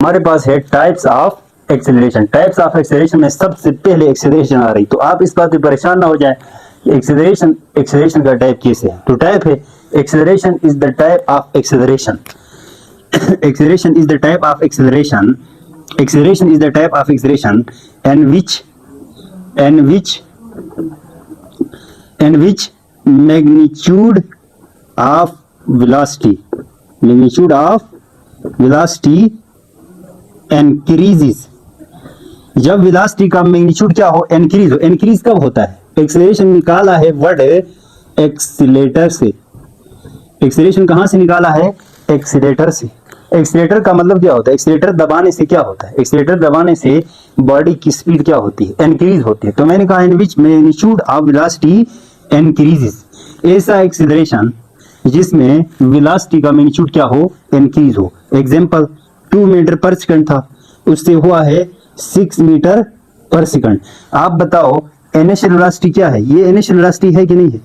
हमारे पास है types of acceleration. Types of acceleration में सबसे पहले एक्सेलरेशन आ रही, तो आप इस बात पे परेशान ना हो जाए एक्सेलरेशन का टाइप कैसे है। तो टाइप है acceleration is the type of acceleration. acceleration is the type of acceleration is the type of acceleration and which magnitude of velocity increases। जब वेलोसिटी का मैग्नीट्यूड क्या हो, इंक्रीज कब होता है। एक्सेलरेशन निकाला है वर्ड एक्सीलेटर से। एक्सेलरेशन कहां से निकाला है, एक्सीलेटर से। एक्सीलेटर का मतलब क्या होता है, एक्सीलेटर दबाने से क्या होता है, एक्सीलेटर दबाने से बॉडी की स्पीड क्या होती है, इंक्रीज होती है। तो मैंने कहा इन विच मैग्नीट्यूड ऑफ वेलोसिटी इंक्रीजेस, ऐसा एक्सीलरेशन जिसमें वेलोसिटी का मैग्नीट्यूड क्या हो, इंक्रीज हो। एग्जांपल 2 मीटर पर सेकंड था, उससे हुआ है 6 मीटर पर सेकंड। आप बताओ इनिशियल वेलोसिटी क्या है, ये इनिशियल वेलोसिटी है कि नहीं है,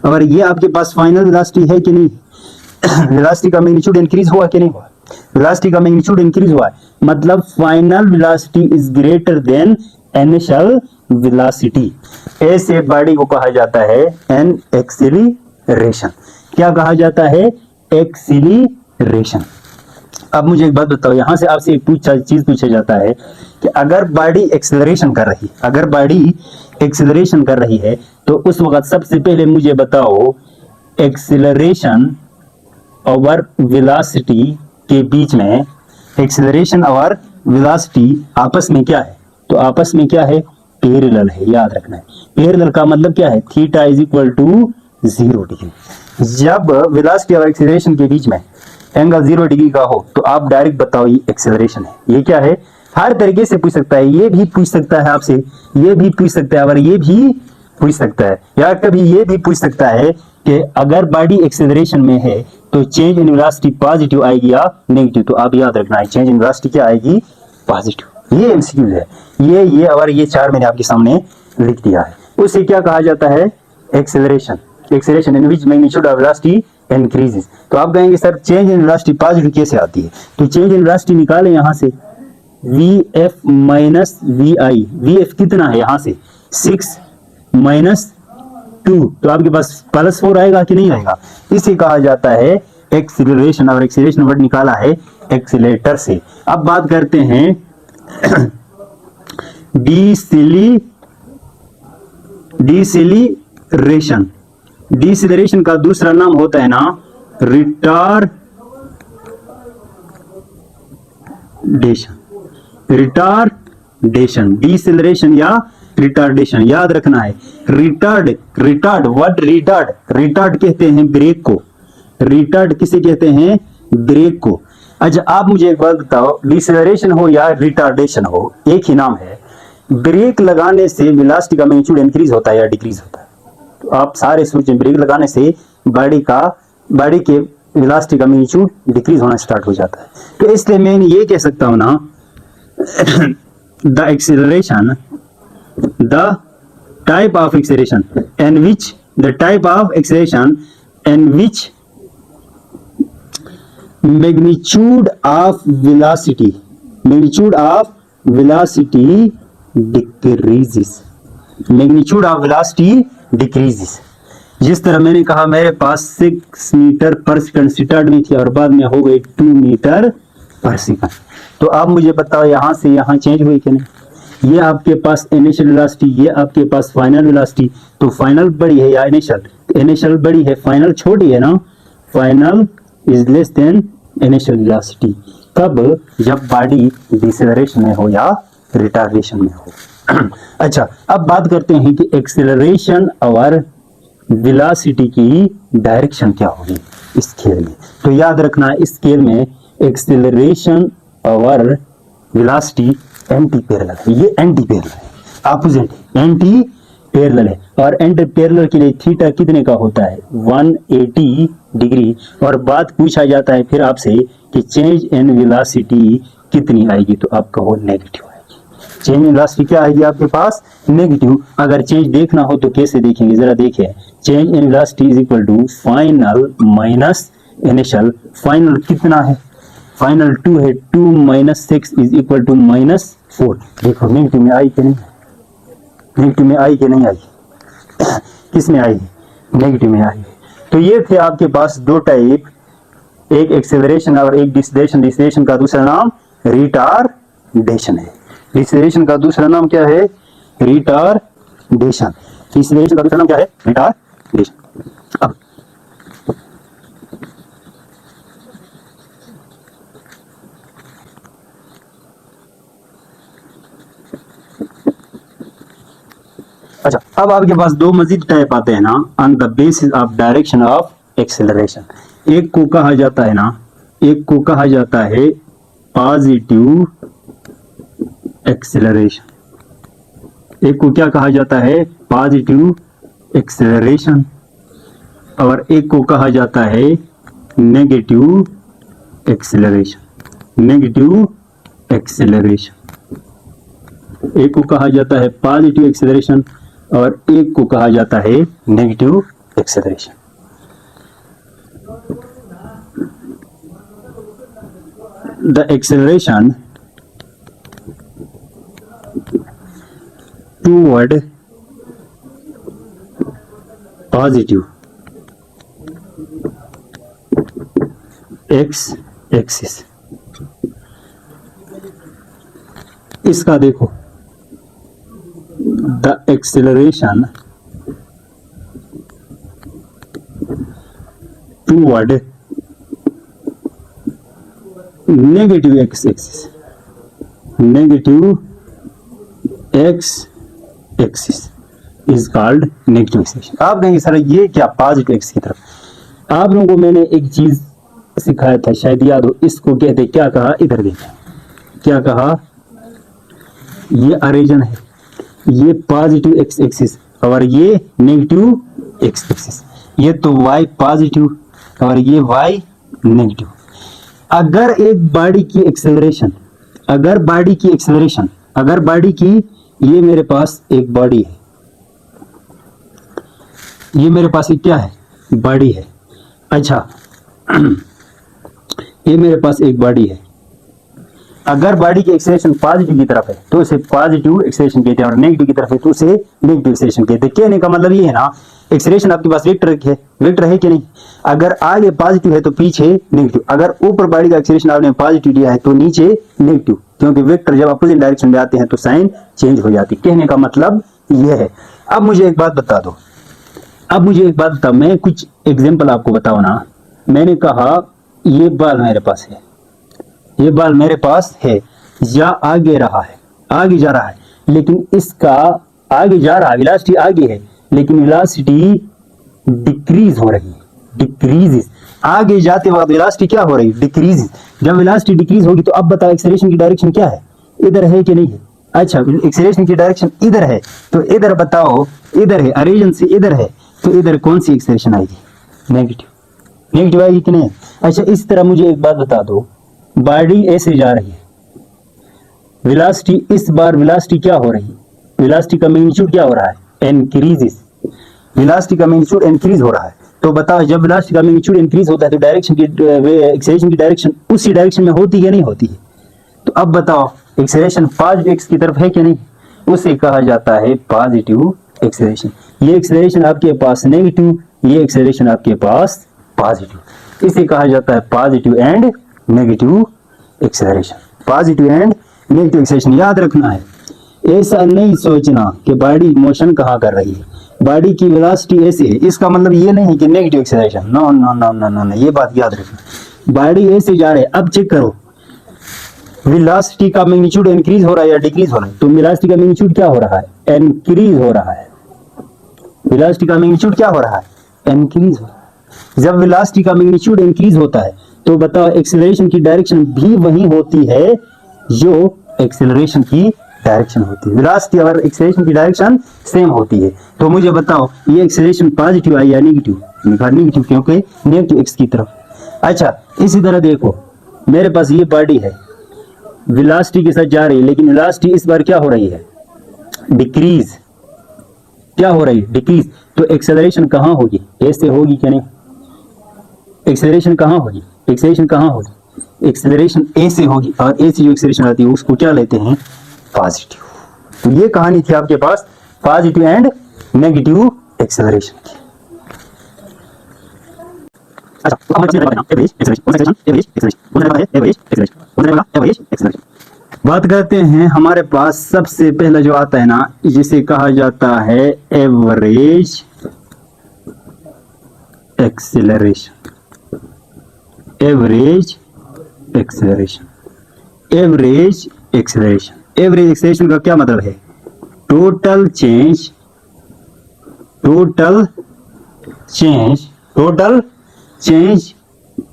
और ये आपके पास फाइनल वेलोसिटी है कि नहीं। वेलोसिटी का मैग्नीट्यूड इंक्रीज हुआ कि नहीं हुआ, वेलोसिटी का मैग्नीट्यूड इंक्रीज हुआ है, मतलब final velocity is greater than initial velocity. ऐसे बॉडी को कहा जाता है एन एक्सीलरेशन। क्या कहा जाता है, एक्सीलरेशन। अब मुझे एक बात बताओ, यहां से आपसे एक चीज पूछा जाता है कि अगर बॉडी एक्सेलरेशन कर रही है तो उस वक्त सबसे पहले मुझे बताओ एक्सेलरेशन और वेलोसिटी के बीच में, एक्सेलरेशन और वेलोसिटी आपस में क्या है, तो आपस में क्या है, पैरेलल है। याद रखना है, पैरेलल का मतलब क्या है, theta is equal to 0 degree. जब वेलोसिटी और एक्सेलरेशन के बीच में एंगल 0 डिग्री का हो तो आप डायरेक्ट बताओ ये एक्सेलरेशन है। ये क्या है, हर तरीके से पूछ सकता है, ये भी पूछ सकता है आपसे, ये भी पूछ सकता है, और ये भी पूछ सकता है, या कभी ये भी पूछ सकता है कि अगर बॉडी एक्सेलरेशन में है तो चेंज इन वेलोसिटी पॉजिटिव आएगी या नेगेटिव। तो आप याद रखना है चेंज इन वेलोसिटी क्या आएगी, पॉजिटिव। ये एमसीक्यू है, ये और ये 4 मैंने आपके सामने लिख दिया है। उसे क्या कहा जाता है, acceleration in which magnitude of velocity increases. तो आप कहेंगे sir change in velocity positive कैसे आती है, तो चेंज इन वेलोसिटी निकाले यहां से vf माइनस vi। vf कितना है, यहां से 6 माइनस 2, तो आपके पास +4 आएगा कि नहीं आएगा। इसे कहा जाता है एक्सीलरेशन, और एक्सीलरेशन वर्ड निकाला है एक्सीलेटर से। अब बात करते हैं डिसेलेरेशन। डिसेलेरेशन का दूसरा नाम होता है ना रिटार्डेशन। डिसेलेरेशन या रिटार्डेशन, याद रखना है। रिटार्ड कहते हैं ब्रेक को, रिटार्ड किसे कहते हैं, ब्रेक को। अच्छा आप मुझे एक बात बताओ, डिसेलेरेशन हो या रिटार्डेशन हो एक ही नाम है। ब्रेक लगाने से वेलोसिटी का मैग्नीट्यूड इंक्रीज होता है या डिक्रीज होता है, तो आप सारे सोचें। ब्रेक लगाने से बॉडी के वेलोसिटी का मैग्नीट्यूड डिक्रीज होना स्टार्ट हो जाता है। तो इसलिए मैं ये कह सकता हूं ना the type of acceleration in which magnitude of velocity decreases। जिस तरह मैंने कहा मेरे पास 6 मीटर पर सेकंड स्टार्ट में थी और बाद में हो गई 2 मीटर पर सेकंड। तो आप मुझे बताओ यहां से यहां चेंज हुई कि नहीं। ये आपके पास इनिशियल वेलोसिटी, ये आपके पास फाइनल वेलोसिटी। तो फाइनल बड़ी है या इनिशियल, इनिशियल बड़ी है, फाइनल छोटी है ना। Final is less than initial velocity. कब, जब बॉडी डिसेलरेशन में हो या रिटार्डेशन में हो। अच्छा अब बात करते हैं कि एक्सेलरेशन और वेलोसिटी की डायरेक्शन क्या होगी इस खेल में। तो याद रखना इस खेल में एक्सेलरेशन और वेलोसिटी एंटी पैरेलल है। ये एंटी पैरेलल है, ऑपोजिट एंटी पैरेलल है। और एंटी पैरेलल के लिए थीटा कितने का होता है, 180 डिग्री। और बात पूछा जाता है फिर आपसे कि चेंज इन वेलोसिटी कितनी आएगी, तो आपका वो नेगेटिव आएगी। चेंज इन वेलोसिटी क्या आएगी आपके पास, नेगेटिव। अगर चेंज देखना हो तो कैसे देखेंगे, जरा देखिए। Change in velocity is equal to final minus initial. Final कितना है, फाइनल 2 है, 2 माइनस 6 इज इक्वल टू -4। देखो नेगेटिव में आई कि नहीं, नेगेटिव में आई कि नहीं आई, किस में आई, नेगेटिव में आई। तो ये थे आपके पास दो टाइप, एक एक्सेलरेशन और एक डिसलेशन। डिसलेशन का दूसरा नाम रिटार्डेशन है। डिसलेशन का दूसरा नाम क्या है, रिटार्डेशन। डिसलेशन का दूसरा नाम क्या है, रिटार्डेशन। अब अच्छा, अब आपके पास दो मजीद टाइप आते हैं ना, on the basis of direction of acceleration. एक को कहा जाता है ना, एक को कहा जाता है पॉजिटिव एक्सेलरेशन, एक को क्या कहा जाता है, पॉजिटिव एक्सेलरेशन, और एक को कहा जाता है नेगेटिव एक्सेलरेशन। नेगेटिव एक्सेलरेशन, एक को कहा जाता है पॉजिटिव एक्सेलरेशन और एक को कहा जाता है negative acceleration. The acceleration toward positive x axis, इसका देखो, the acceleration toward negative x-axis, negative x-axis is called negative acceleration। आप कहेंगे सर ये क्या, पॉजिटिव एक्स की तरफ। आप लोगों को मैंने एक चीज सिखाया था, शायद याद हो, इसको कहते क्या कहा, इधर देखिए क्या कहा, ये अरेजन है, ये पॉजिटिव एक्स एक्सिस और ये नेगेटिव एक्स एक्सिस, ये तो वाई पॉजिटिव और ये वाई नेगेटिव। अगर एक बॉडी की एक्सेलरेशन, अगर बॉडी की एक्सेलरेशन, अगर बॉडी की, ये मेरे पास एक बॉडी है, ये मेरे पास एक क्या है, बॉडी है। अच्छा ये मेरे पास एक बॉडी है, अगर बॉडी की एक्सेलरेशन पॉजिटिव की तरफ है तो उसे पॉजिटिव एक्सेलरेशन कहते हैं और नेगेटिव की तरफ है तो उसे नेगेटिव एक्सेलरेशन कहते हैं। कहने का मतलब ये है ना, एक्सेलरेशन आपके पास वेक्टर है, वेक्टर है कि नहीं, अगर आगे पॉजिटिव है तो पीछे नेगेटिव, अगर ऊपर बॉडी का एक्सेलरेशन आपने पॉजिटिव लिया है तो नीचे नेगेटिव, क्योंकि वेक्टर जब अपोजिट डायरेक्शन में आते हैं तो साइन चेंज हो जाती है। कहने का मतलब ये है। अब मुझे एक बात बता दो, अब मुझे एक बात बताओ, मैं कुछ एग्जाम्पल आपको बताओ ना। मैंने कहा ये बाल मेरे पास है, ये बाल मेरे पास है, या आगे रहा है, आगे जा रहा है, लेकिन इसका आगे जा रहा है, वेलोसिटी आगे है, लेकिन वेलोसिटी डिक्रीज हो रही है, डिक्रीज। आगे जाते वक्त वेलोसिटी क्या हो रही है, डिक्रीज। जब वेलोसिटी डिक्रीज होगी तो अब बताओ एक्सेलरेशन की डायरेक्शन क्या है, इधर है कि नहीं है। अच्छा, एक्सेलरेशन की डायरेक्शन इधर है, तो इधर बताओ, इधर है, ओरिजिन से इधर है, तो इधर कौन सी एक्सेलरेशन आएगी, नेगेटिव, नेगेटिव आएगी कि नहीं। अच्छा, इस तरह मुझे एक बात बता दो, बॉडी ऐसे जा रही है, वेलोसिटी, इस बार वेलोसिटी क्या हो रही है, वेलोसिटी का मैग्नीट्यूड क्या हो रहा है, इंक्रीजेस, वेलोसिटी का मैग्नीट्यूड इंक्रीज हो रहा है। तो बताओ जब वेलोसिटी का मैग्नीट्यूड इंक्रीज होता है तो डायरेक्शन की, एक्सेलरेशन की डायरेक्शन उसी डायरेक्शन में होती है, नहीं होती है। तो अब बताओ एक्सेलरेशन पॉजिटिव एक्स की तरफ है कि नहीं, उसे कहा जाता है पॉजिटिव एक्सेलरेशन। ये एक्सेलरेशन आपके पास नेगेटिव, ये एक्सेलरेशन आपके पास पॉजिटिव, इसे कहा जाता है positive and negative acceleration. Positive and negative acceleration याद रखना है, ऐसा नहीं सोचना कि बॉडी मोशन कहाँ कर रही है, बॉडी की वेलोसिटी ऐसे है, इसका मतलब ये नहीं कि negative acceleration, no no no no no no, ये बात याद रखना। बॉडी ऐसे जा रहे है, अब चेक करो वेलोसिटी का मैग्नीट्यूड इंक्रीज हो रहा है या डिक्रीज हो रहा है, तो वेलोसिटी का मैग्नीट्यूड क्या हो रहा है, इंक्रीज हो रहा है। वेलोसिटी का मैग्नीट्यूड क्या हो रहा है, इंक्रीज हो रहा है। जब वेलोसिटी का मैग्नीट्यूड इंक्रीज होता है तो बताओ एक्सेलरेशन की डायरेक्शन भी वही होती है जो एक्सेलरेशन की डायरेक्शन होती है। वेलोसिटी और एक्सेलरेशन की डायरेक्शन सेम होती है। तो मुझे बताओ ये एक्सेलरेशन पॉजिटिव आई या नेगेटिव, नेगेटिव, क्योंकि नेगेटिव एक्स की तरफ। अच्छा, इसी तरह देखो मेरे पास ये बॉडी है, वेलोसिटी के साथ जा रही है, लेकिन वेलोसिटी इस बार क्या हो रही है, डिक्रीज, क्या हो रही है, डिक्रीज। तो एक्सेलरेशन कहाँ होगी, ऐसे होगी क्या नहीं, एक्सेलरेशन कहाँ होगी, एक्सेलरेशन कहाँ होगी, एक्सेलरेशन ए से होगी और ए से जो एक्सेलरेशन आती है उसको क्या लेते हैं, पॉजिटिव। तो ये कहानी थी आपके पास पॉजिटिव एंड नेगेटिव एक्सेलरेशन की। बात करते हैं हमारे पास सबसे पहला जो आता है ना, जिसे कहा जाता है average acceleration. Average acceleration, average acceleration. Average acceleration का क्या मतलब है, total change, total change, total change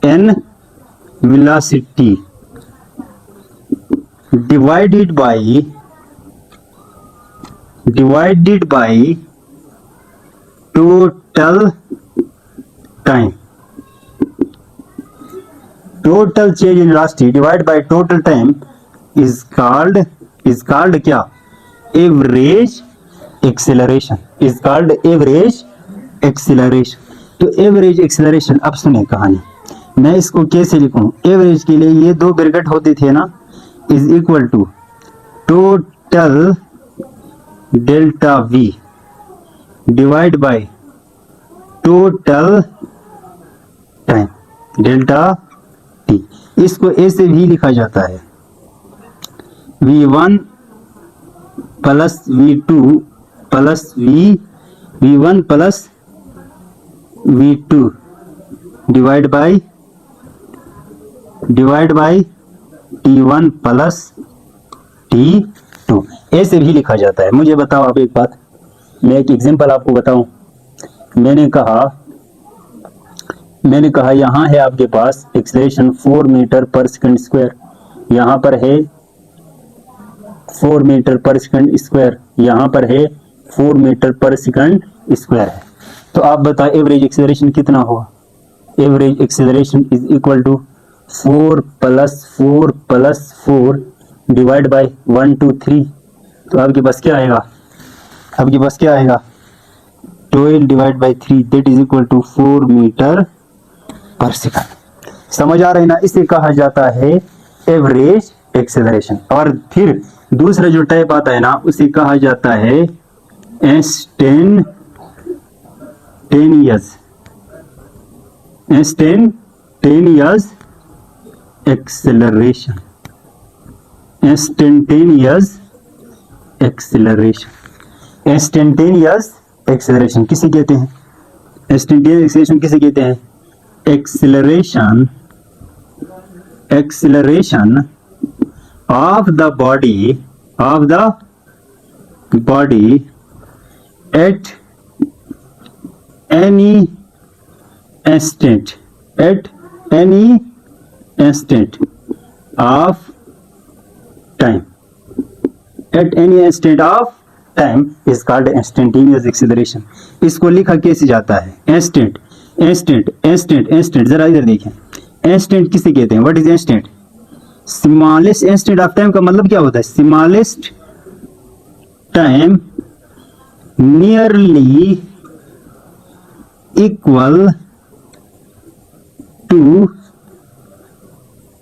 in velocity divided by total time, total change in velocity divided by total time is called क्या, average acceleration, is called average acceleration। तो average acceleration, अब सुने कहानी, मैं इसको कैसे लिखूं। एवरेज के लिए ये दो ब्रैकेट होते थे ना, is equal to total delta V divide by total time delta T. इसको ए से भी लिखा जाता है V1 plus V2 plus V1 plus V2 divide by T1 plus T2, ऐसे भी लिखा जाता है। मुझे बताओ अब एक बात, मैं एक एग्जांपल आपको बताऊं। मैंने कहा यहां है आपके पास acceleration 4 metre per second square, यहां पर है 4 मीटर पर सेकंड स्क्वायर, यहां पर है 4 मीटर पर सेकंड स्क्वायर है। तो आप बताओ एवरेज एक्सेलरेशन कितना होगा। Average acceleration is equal to 4 plus 4 divide by 1 2 3। तो आपके पास क्या आएगा, आपके पास क्या आएगा, 12 divide by 3 that is equal to 4 metre per second. समझ आ रहा है ना, इसे कहा जाता है एवरेज एक्सेलरेशन। और फिर दूसरा जो टाइप आता है ना, उसे कहा जाता है इंस्टेंटेनियस एक्सेलरेशन। इंस्टेंटेनियस एक्सेलरेशन किसे कहते हैं, इंस्टेंटेनियस एक्सेलरेशन किसे कहते हैं, acceleration of the body at any instant of time, at any instant of time is called instantaneous acceleration। इसको लिखा कैसे जाता है, instant। जरा इधर देखें, instant किसे कहते हैं, what is instant, smallest instant of time का मतलब क्या होता है, smallest time nearly equal to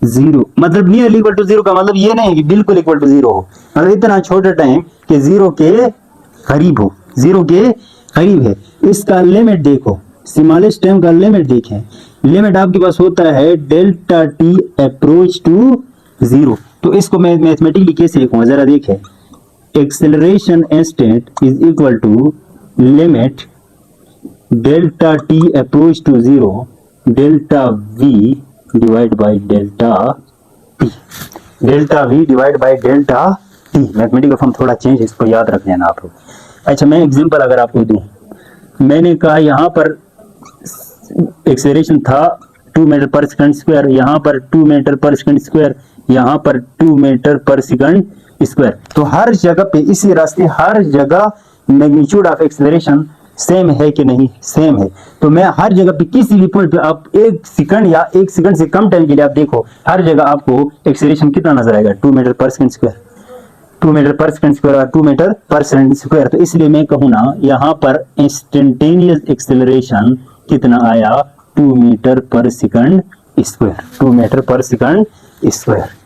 0। मतलब नियरली इक्वल टू 0 का मतलब ये नहीं है कि बिल्कुल इक्वल टू 0 हो, मतलब इतना छोटा टाइम कि 0 के करीब हो, 0 के करीब है। इसका लिमिट देखो, स्मॉलेस्ट टाइम का लिमिट देखें, लिमिट आपके पास होता है डेल्टा टी अप्रोच टू 0। तो इसको मैं मैथमेटिकली कैसे लिखूंगा, जरा देखें, acceleration instant is equal to limit delta T approach to 0 delta V divide by delta T, delta V divide by delta T. Mathematical form थोड़ा चेंज, इसको याद रख लेना आप लोग। अच्छा, मैं एग्जांपल अगर आपको दूं, मैंने कहा यहाँ पर एक्सेलरेशन था 2 मीटर पर सेकंड स्क्वायर, यहाँ पर 2 मीटर पर सेकंड स्क्वायर, यहाँ पर 2 मीटर पर सेकंड स्क्वायर। तो हर जगह पे इसी रास्ते हर जगह मैग्नीट्यूड ऑफ एक्सेलरेशन सेम है कि नहीं, सेम है। तो मैं हर जगह पे किसी भी पॉइंट पे आप 1 सेकंड या 1 सेकंड से कम टाइम के लिए आप देखो, हर जगह आपको एक्सेलरेशन कितना नजर आएगा, 2 metre per second square, 2 metre per second square और 2 मीटर पर सेकंड स्क्वायर। तो इसलिए मैं कहूँ ना, यहाँ पर इंस्टेंटेनियस एक्सेलरेशन कितना आया, 2 metre per second square, 2 metre per second square.